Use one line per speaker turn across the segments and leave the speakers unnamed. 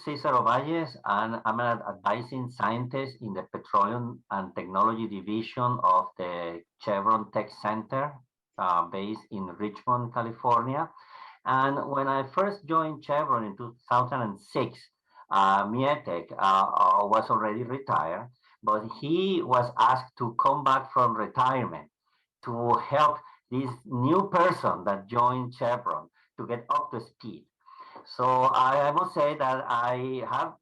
Cesar Ovalles, and I'm an advising scientist in the Petroleum and Technology Division of the Chevron Tech Center, based in Richmond, California. And when I first joined Chevron in 2006, Mietek was already retired, but he was asked to come back from retirement to help this new person that joined Chevron to get up to speed. So I must say that I have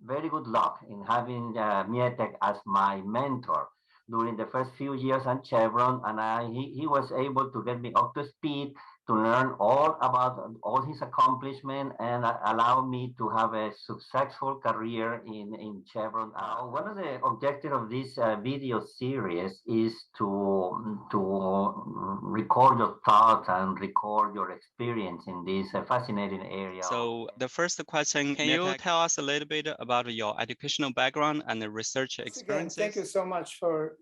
very good luck in having Mietek as my mentor during the first few years at Chevron, and he was able to get me up to speed to learn all about all his accomplishment and allow me to have a successful career in Chevron. One of the objectives of this video series is to record your thoughts and record your experience in this fascinating area.
So the first question, can you tell us a little bit about your educational background and the research experiences?
Again, thank you so much for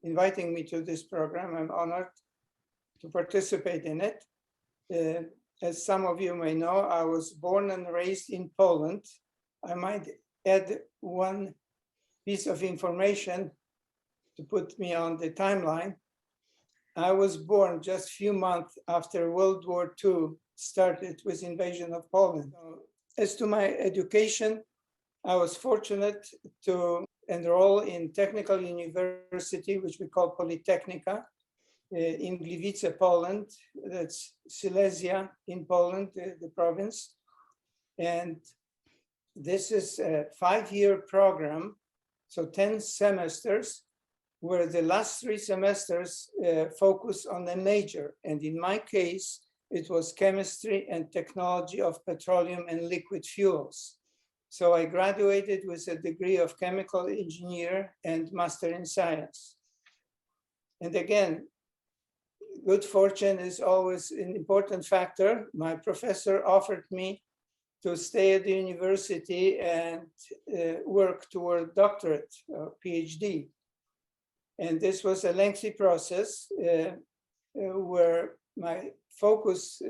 inviting me to this program. I'm honored to participate in it. As some of you may know, I was born and raised in Poland. I might add one piece of information to put me on the timeline. I was born just a few months after World War II started with invasion of Poland. As to my education, I was fortunate to enroll in technical university, which we call Polytechnica, in Gliwice, Poland. That's Silesia in Poland, the province. And this is a 5-year program, so 10 semesters, where the last 3 semesters focus on a major. And in my case, it was chemistry and technology of petroleum and liquid fuels. So I graduated with a degree of chemical engineer and master in science. And again, good fortune is always an important factor. My professor offered me to stay at the university and work toward doctorate or PhD. And this was a lengthy process where my focus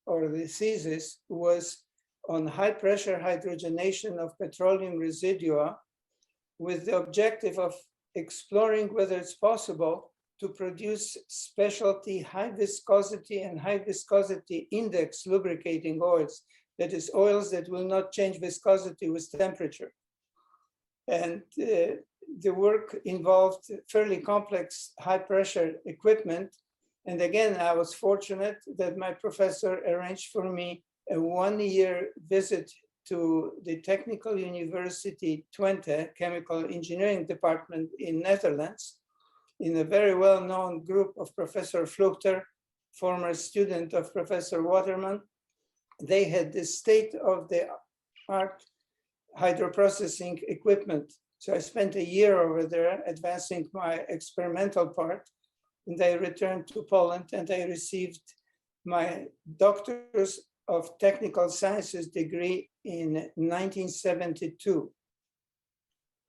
or the thesis was on high pressure hydrogenation of petroleum residua with the objective of exploring whether it's possible to produce specialty high viscosity and high viscosity index lubricating oils. That is, oils that will not change viscosity with temperature. And the work involved fairly complex high pressure equipment. And again, I was fortunate that my professor arranged for me a 1-year visit to the Technical University Twente Chemical Engineering Department in Netherlands, in a very well-known group of Professor Fluchter, former student of Professor Waterman. They had the state-of-the-art hydroprocessing equipment. So I spent a year over there advancing my experimental part, and I returned to Poland and I received my Doctor's of Technical Sciences degree in 1972.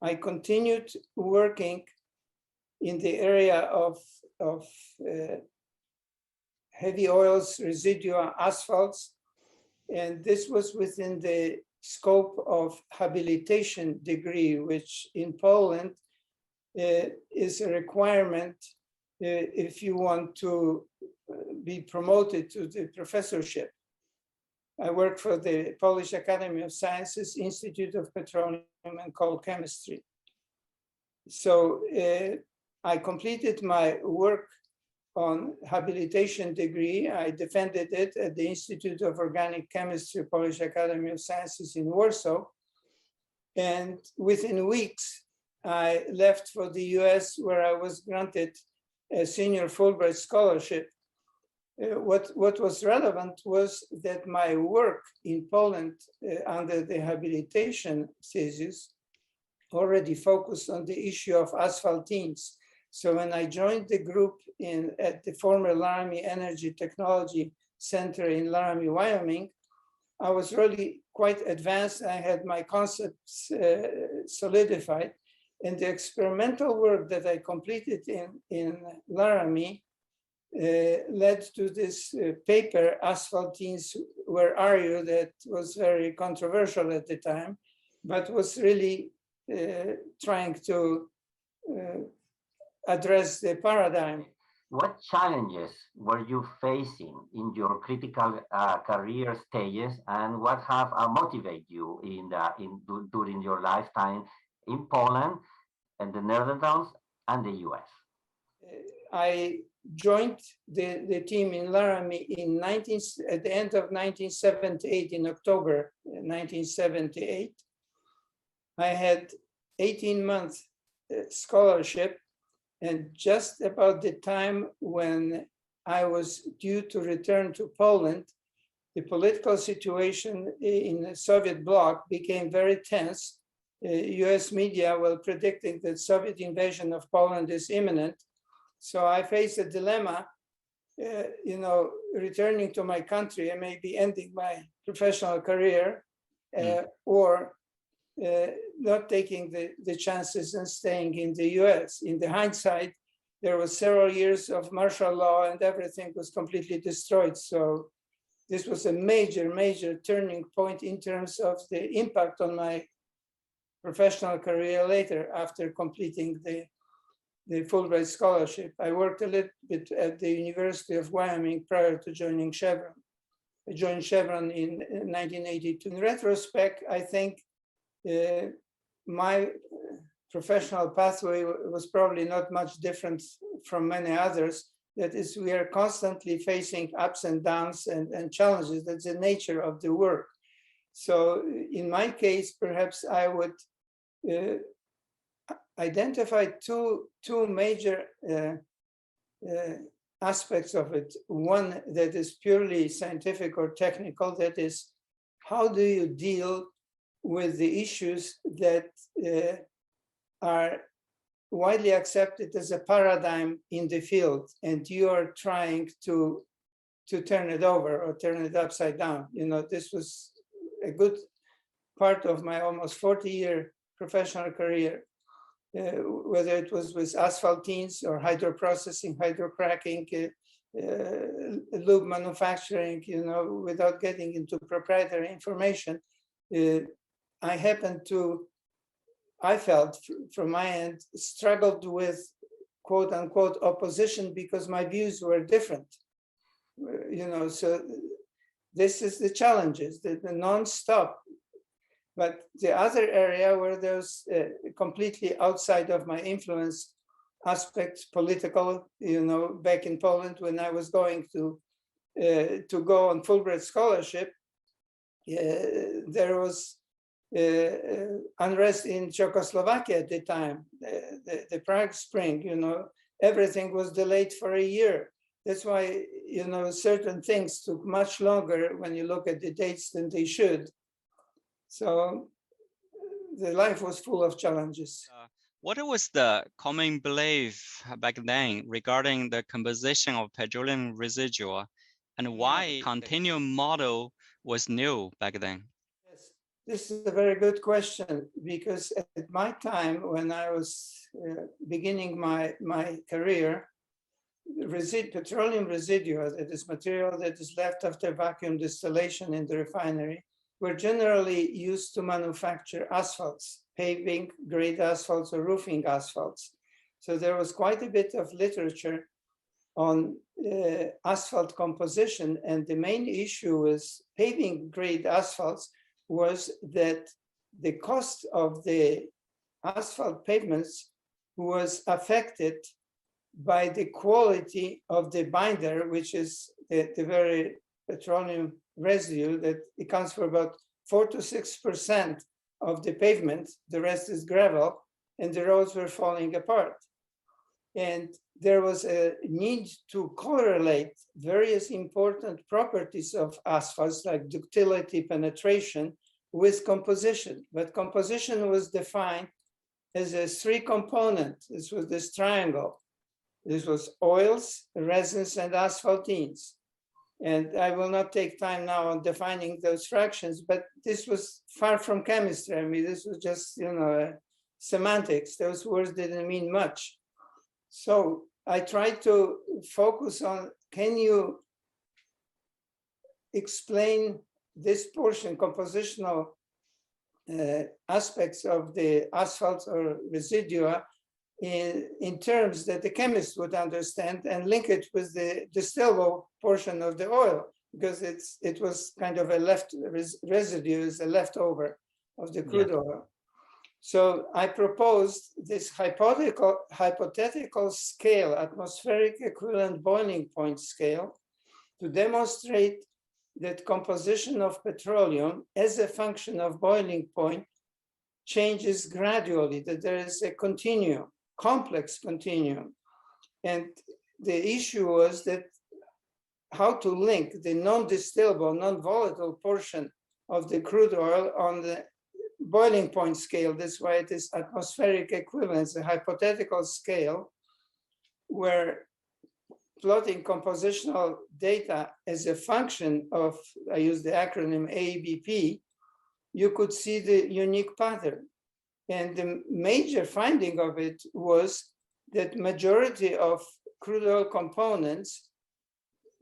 I continued working in the area of heavy oils, residua, asphalts, and this was within the scope of habilitation degree, which in Poland is a requirement if you want to be promoted to the professorship. I work for the Polish Academy of Sciences, Institute of Petroleum and Coal Chemistry. So I completed my work on habilitation degree. I defended it at the Institute of Organic Chemistry, Polish Academy of Sciences in Warsaw. And within weeks, I left for the US, where I was granted a senior Fulbright scholarship. What was relevant was that my work in Poland under the habilitation thesis already focused on the issue of asphaltenes. So when I joined the group at the former Laramie Energy Technology Center in Laramie, Wyoming, I was really quite advanced. I had my concepts solidified. And the experimental work that I completed in Laramie led to this paper, Asphaltenes, Where Are You?, that was very controversial at the time, but was really trying to address the paradigm.
What challenges were you facing in your critical career stages, and what have motivated you during your lifetime in Poland and the Netherlands and the US?
I joined the team in Laramie at the end of 1978, in October 1978. I had 18-month scholarship, and just about the time when I was due to return to Poland, the political situation in the Soviet bloc became very tense. US media were predicting that Soviet invasion of Poland is imminent. So I faced a dilemma, returning to my country and maybe ending my professional career, or not taking the chances and staying in the US. In the hindsight, there was several years of martial law and everything was completely destroyed. So this was a major, major turning point in terms of the impact on my professional career later, after completing the Fulbright scholarship. I worked a little bit at the University of Wyoming prior to joining Chevron. I joined Chevron in 1982. In retrospect, I think my professional pathway was probably not much different from many others. That is, we are constantly facing ups and downs and challenges. That's the nature of the work. So in my case, perhaps I would identify two major aspects of it. One that is purely scientific or technical, that is, how do you deal with the issues that are widely accepted as a paradigm in the field, and you are trying to turn it over or turn it upside down. This was a good part of my almost 40-year professional career, whether it was with asphaltenes or hydroprocessing, hydrocracking, lube manufacturing, without getting into proprietary information. I felt from my end, struggled with quote unquote opposition because my views were different. So this is the challenges, the non-stop. But the other area where there's completely outside of my influence aspects, political, back in Poland when I was going to go on Fulbright scholarship, there was unrest in Czechoslovakia at the time, the Prague Spring, everything was delayed for a year. That's why, certain things took much longer when you look at the dates than they should. So the life was full of challenges.
What was the common belief back then regarding the composition of petroleum residue, and why continuum model was new back then?
Yes, this is a very good question, because at my time, when I was beginning my career, petroleum residue, that is material that is left after vacuum distillation in the refinery, were generally used to manufacture asphalts, paving grade asphalts or roofing asphalts. So there was quite a bit of literature on asphalt composition, and the main issue with paving grade asphalts was that the cost of the asphalt pavements was affected by the quality of the binder, which is the very petroleum residue that accounts for about 4 to 6% of the pavement. The rest is gravel, and the roads were falling apart. And there was a need to correlate various important properties of asphalts, like ductility, penetration, with composition. But composition was defined as a 3-component. This was this triangle. This was oils, resins, and asphaltenes. And I will not take time now on defining those fractions, but this was far from chemistry. I mean, this was just, semantics. Those words didn't mean much. So I tried to focus on, can you explain this portion, compositional aspects of the asphalt or residua in terms that the chemist would understand, and link it with the distillable portion of the oil, because it was kind of a residue, is a leftover of the crude oil. So I proposed this hypothetical scale, atmospheric equivalent boiling point scale, to demonstrate that composition of petroleum as a function of boiling point changes gradually, that there is a continuum, complex continuum. And the issue was that how to link the non-distillable, non-volatile portion of the crude oil on the boiling point scale. That's why it is atmospheric equivalence, a hypothetical scale where plotting compositional data as a function of, I use the acronym ABP, you could see the unique pattern. And the major finding of it was that majority of crude oil components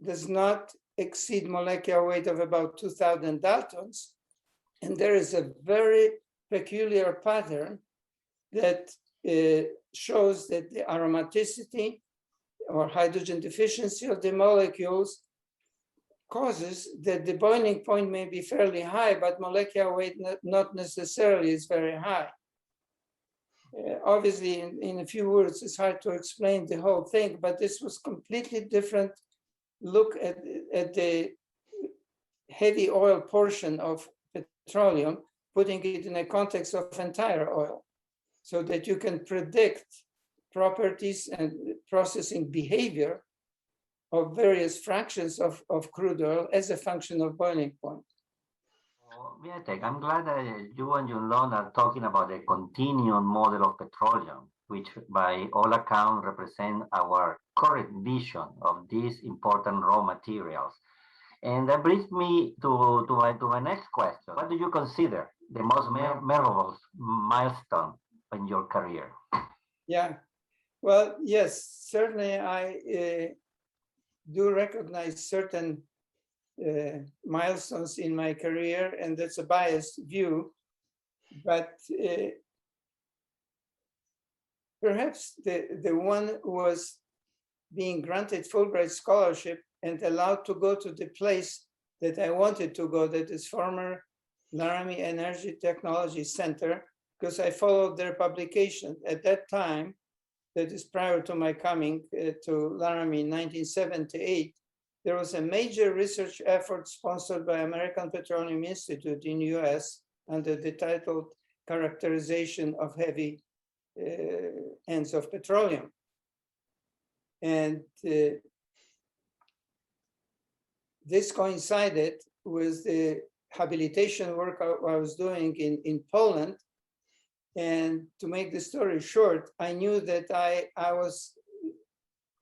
does not exceed molecular weight of about 2,000 daltons. And there is a very peculiar pattern that shows that the aromaticity or hydrogen deficiency of the molecules causes that the boiling point may be fairly high, but molecular weight not necessarily is very high. Obviously, in a few words, it's hard to explain the whole thing, but this was completely different look at the heavy oil portion of petroleum, putting it in a context of entire oil, so that you can predict properties and processing behavior of various fractions of crude oil as a function of boiling point.
Mietek, I'm glad that you and Yunlon are talking about the continuum model of petroleum, which by all accounts represent our current vision of these important raw materials. And that brings me to my next question. What do you consider the most memorable milestone in your career?
Yeah, well, yes, certainly I do recognize certain milestones in my career, and that's a biased view, but perhaps the one was being granted Fulbright scholarship and allowed to go to the place that I wanted to go, that is former Laramie Energy Technology Center, because I followed their publication at that time, that is prior to my coming to Laramie in 1978. There was a major research effort sponsored by American Petroleum Institute in the US under the title Characterization of Heavy Ends of Petroleum. And this coincided with the habilitation work I was doing in Poland. And to make the story short, I knew that I was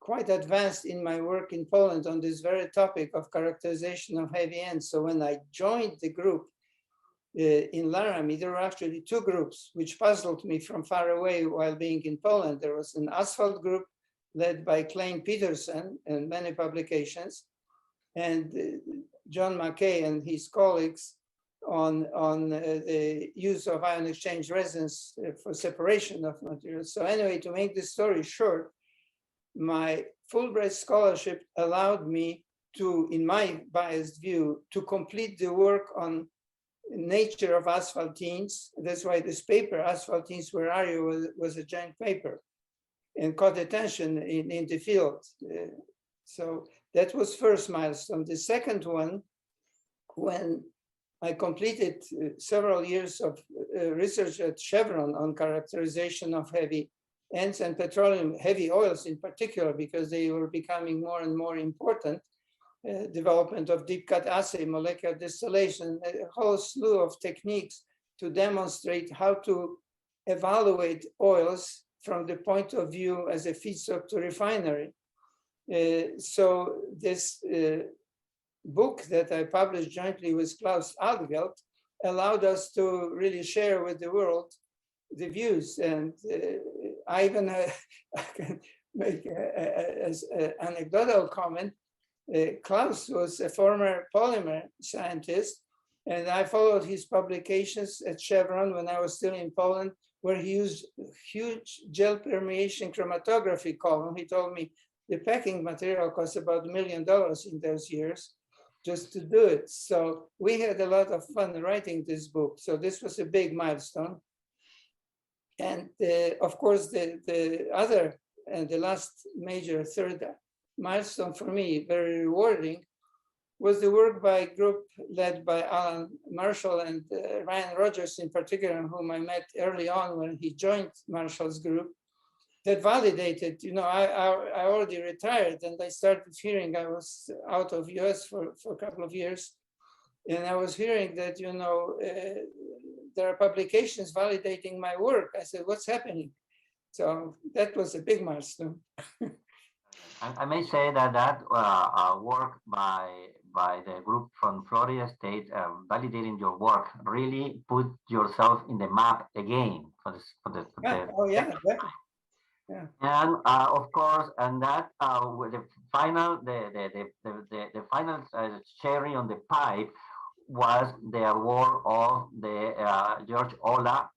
quite advanced in my work in Poland on this very topic of characterization of heavy ends. So when I joined the group in Laramie, there were actually two groups, which puzzled me from far away while being in Poland. There was an asphalt group led by Klein Peterson and many publications, and John McKay and his colleagues on the use of ion exchange resins for separation of materials. So anyway, to make the story short, my Fulbright scholarship allowed me to, in my biased view, to complete the work on nature of asphaltenes. That's why this paper, Asphaltenes, Where Are You, was a joint paper and caught attention in the field. So that was first milestone. The second one, when I completed several years of research at Chevron on characterization of heavy ends and petroleum, heavy oils in particular, because they were becoming more and more important. Development of deep cut assay, molecular distillation, a whole slew of techniques to demonstrate how to evaluate oils from the point of view as a feedstock to refinery. So this book that I published jointly with Klaus Altgeld allowed us to really share with the world the views. And I even make as an anecdotal comment, Klaus was a former polymer scientist, and I followed his publications at Chevron when I was still in Poland, where he used huge gel permeation chromatography column. He told me the packing material cost about $1 million in those years just to do it. So we had a lot of fun writing this book. So this was a big milestone. And of course, the other and the last major third milestone for me, very rewarding, was the work by a group led by Alan Marshall and Ryan Rogers in particular, whom I met early on when he joined Marshall's group, that validated, I already retired and I started hearing, I was out of US for a couple of years, and I was hearing that, there are publications validating my work. I said, what's happening? So that was a big milestone.
I may say that work by the group from Florida State validating your work really put yourself in the map again for the
Oh yeah, definitely. Yeah.
And of course, and that with the final cherry on the pipe was the award of the George Olah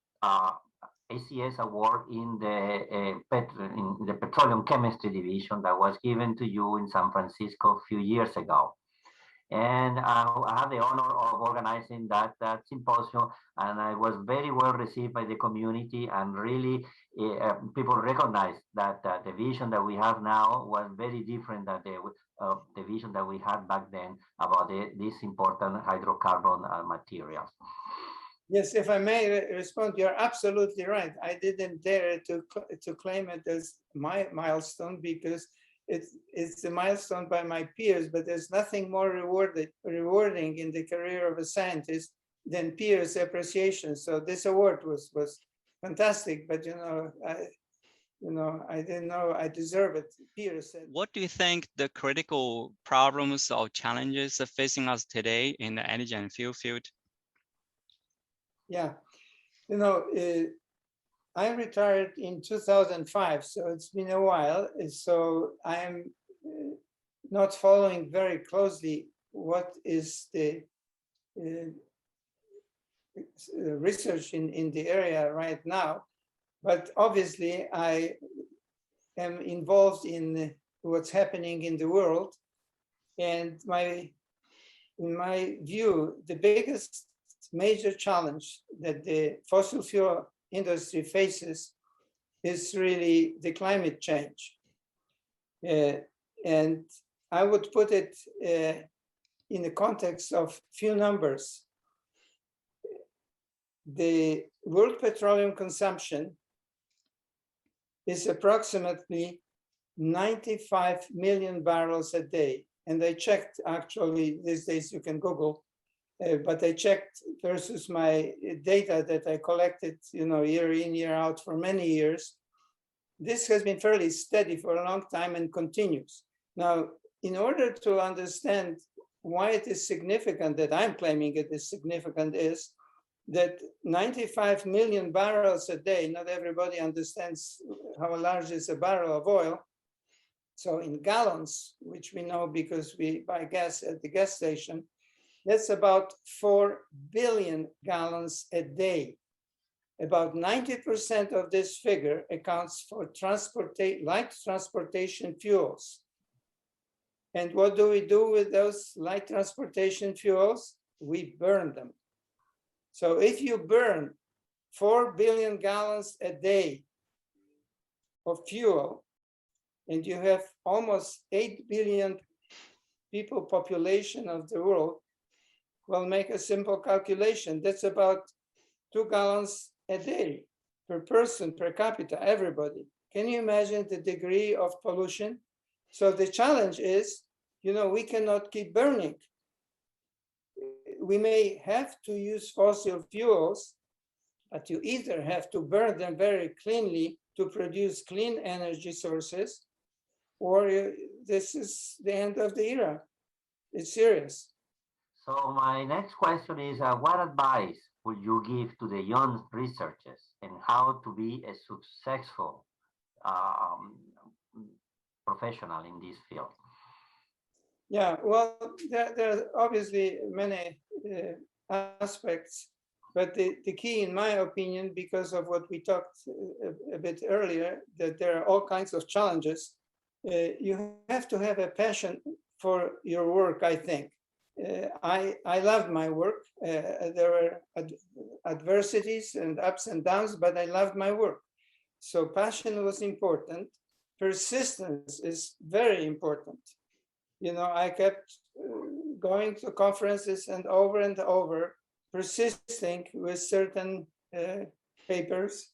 ACS award in the Petroleum Chemistry division that was given to you in San Francisco a few years ago. And I had the honor of organizing that symposium, and I was very well received by the community, and really people recognized that the vision that we have now was very different than the vision that we had back then about these important hydrocarbon materials.
Yes, if I may respond, you're absolutely right. I didn't dare to claim it as my milestone because it's a milestone by my peers, but there's nothing more rewarding in the career of a scientist than peers' appreciation. So this award was fantastic, but I didn't know I deserve it. Peers said.
What do you think the critical problems or challenges facing us today in the energy and fuel field?
Yeah, I retired in 2005, so it's been a while. So I'm not following very closely what is the research in the area right now. But obviously, I am involved in what's happening in the world. And in my view, the biggest major challenge that the fossil fuel industry faces is really the climate change. And I would put it in the context of few numbers. The world petroleum consumption is approximately 95 million barrels a day. And I checked, actually, these days you can Google, but I checked versus my data that I collected, year in, year out for many years. This has been fairly steady for a long time and continues. Now, in order to understand why it is significant that I'm claiming it is significant is that 95 million barrels a day, not everybody understands how large is a barrel of oil. So in gallons, which we know because we buy gas at the gas station, that's about 4 billion gallons a day. About 90% of this figure accounts for light transportation fuels. And what do we do with those light transportation fuels? We burn them. So if you burn 4 billion gallons a day of fuel, and you have almost 8 billion people population of the world, well, make a simple calculation. That's about 2 gallons a day per person, per capita, everybody. Can you imagine the degree of pollution? So the challenge is, we cannot keep burning. We may have to use fossil fuels, but you either have to burn them very cleanly to produce clean energy sources, or this is the end of the era. It's serious.
So my next question is, what advice would you give to the young researchers and how to be a successful professional in this field?
Yeah, well, there are obviously many aspects, but the key, in my opinion, because of what we talked a bit earlier, that there are all kinds of challenges, you have to have a passion for your work, I think. I loved my work. There were adversities and ups and downs, but I loved my work. So passion was important. Persistence is very important. You know, I kept going to conferences and over, persisting with certain papers.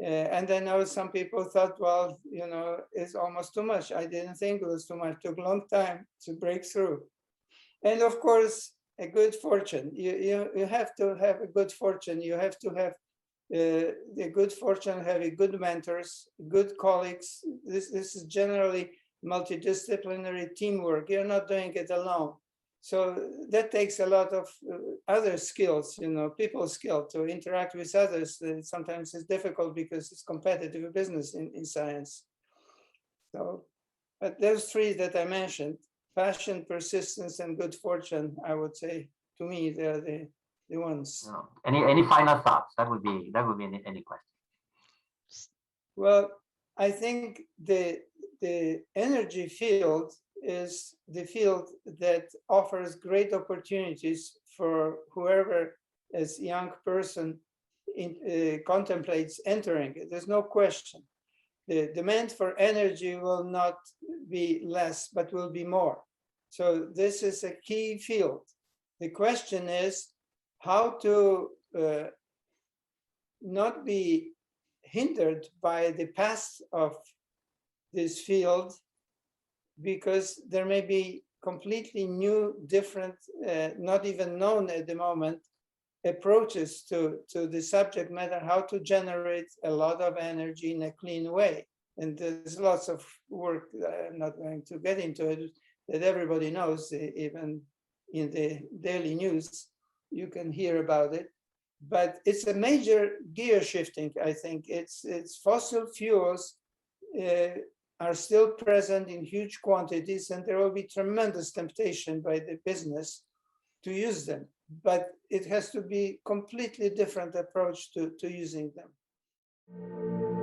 And I know some people thought, well, you know, it's almost too much. I didn't think it was too much. It took a long time to break through. And of course, a good fortune. You have to have a good fortune. You have to have the good fortune, having good mentors, good colleagues. This is generally multidisciplinary teamwork. You're not doing it alone. So that takes a lot of other skills, you know, people skill to interact with others. Sometimes it's difficult because it's competitive business in science. So, but those three that I mentioned, passion, persistence, and good fortune, I would say, to me, they're the ones.
No. Any final thoughts? That would be any question.
Well, I think the energy field is the field that offers great opportunities for whoever, as a young person, contemplates entering it. There's no question. The demand for energy will not be less, but will be more. So this is a key field. The question is how to not be hindered by the past of this field, because there may be completely new, different, not even known at the moment, approaches to the subject matter, how to generate a lot of energy in a clean way. And there's lots of work, I'm not going to get into it, that everybody knows, even in the daily news, you can hear about it. But it's a major gear shifting, I think. It's fossil fuels are still present in huge quantities, and there will be tremendous temptation by the business to use them. But it has to be completely different approach to using them.